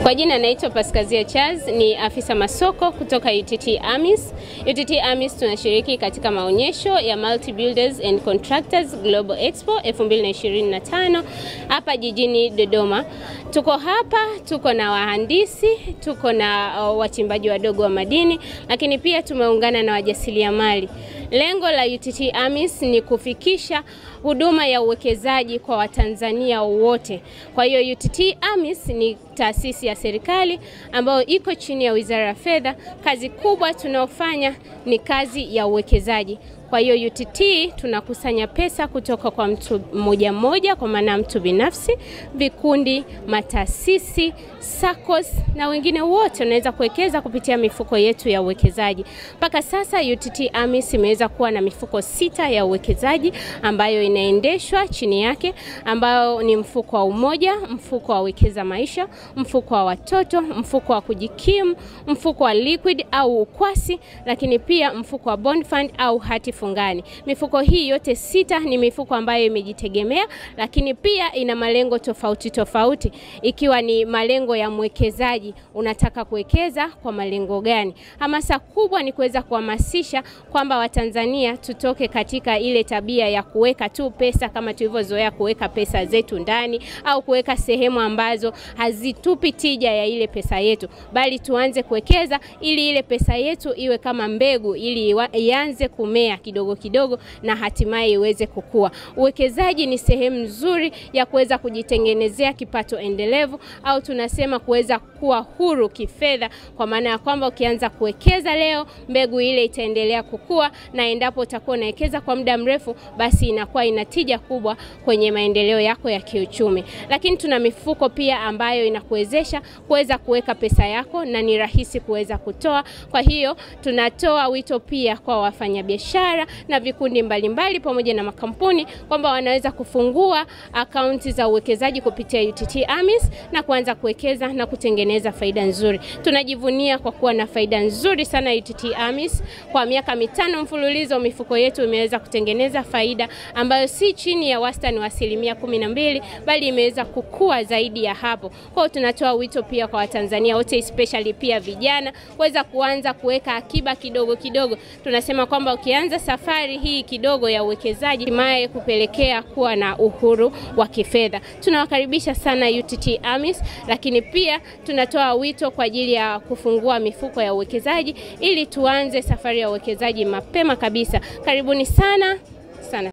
Kwa jina naitwa Paskazia Charles, ni afisa masoko kutoka UTT AMIS. UTT AMIS tunashiriki katika maonyesho ya Multi Builders and Contractors Global Expo 2025 hapa jijini Dodoma. Tuko hapa, tuko na wahandisi, tuko na wachimbaji wadogo wa madini, lakini pia tumeungana na wajasiriamali. Lengo la UTT AMIS ni kufikisha huduma ya uwekezaji kwa Watanzania wote. Kwa hiyo UTT AMIS ni taasisi ya serikali ambayo iko chini ya Wizara ya Fedha. Kazi kubwa tunaofanya ni kazi ya uwekezaji. Kwa hiyo UTT tunakusanya pesa kutoka kwa mtu mmoja kwa maana mtu binafsi, vikundi, mataasisi, SACCOS na wengine wote wanaweza kuwekeza kupitia mifuko yetu ya uwekezaji. Mpaka sasa UTT AMIS imeweza kuwa na mifuko 6 ya uwekezaji ambayo inaendeshwa chini yake, ambayo ni mfuko wa Umoja, mfuko wa Wekeza Maisha, mfuko wa watoto, mfuko wa kujikimu, mfuko wa liquid au ukwasi, lakini pia mfuko wa bond fund au hati fungani. Mifuko hii yote 6 ni mifuko ambayo imejitegemea, lakini pia ina malengo tofauti, ikiwa ni malengo ya mwekezaji, unataka kuwekeza kwa malengo gani. Hamasa kubwa ni kuweza kuhamasisha kwamba Watanzania tutoke katika ile tabia ya kuweka tu pesa kama tulivyozoea kuweka pesa zetu ndani au kuweka sehemu ambazo hazitupi tija ya ile pesa yetu, bali tuanze kuwekeza ili ile pesa yetu iwe kama mbegu, ili ianze kumea kidogo kidogo na hatimaye iweze kukua. Uwekezaji ni sehemu nzuri ya kuweza kujitengenezea kipato endelevu, au tunasema kuweza kuwa huru kifedha, kwa maana ya kwamba ukianza kuwekeza leo, mbegu ile itaendelea kukua, na endapo utakuwa unawekeza kwa muda mrefu, basi inakuwa ina tija kubwa kwenye maendeleo yako ya kiuchumi. Lakini tuna mifuko pia ambayo inakuwezesha kuweza kuweka pesa yako na ni rahisi kuweza kutoa. Kwa hiyo tunatoa wito pia kwa wafanyabiashara na vikundi mbalimbali pamoja na makampuni kwamba wanaweza kufungua akaunti za uwekezaji kupitia UTT AMIS na kuanza kuwekeza na kutengeneza faida nzuri. Tunajivunia kwa kuwa na faida nzuri sana UTT AMIS. Kwa miaka 5 mfululizo mifuko yetu imeweza kutengeneza faida ambayo si chini ya wastani wa 12%, bali imeweza kukua zaidi ya hapo. Kwa hiyo tunatoa wito pia kwa Watanzania wote, especially pia vijana, kuweza kuanza kuweka akiba kidogo kidogo. Tunasema kwamba ukianza safari hii kidogo ya uwekezaji, hatimaye kupelekea kuwa na uhuru wa kifedha. Tunawakaribisha sana UTT AMIS, lakini pia tunatoa wito kwa ajili ya kufungua mifuko ya uwekezaji ili tuanze safari ya uwekezaji mapema kabisa. Karibuni sana.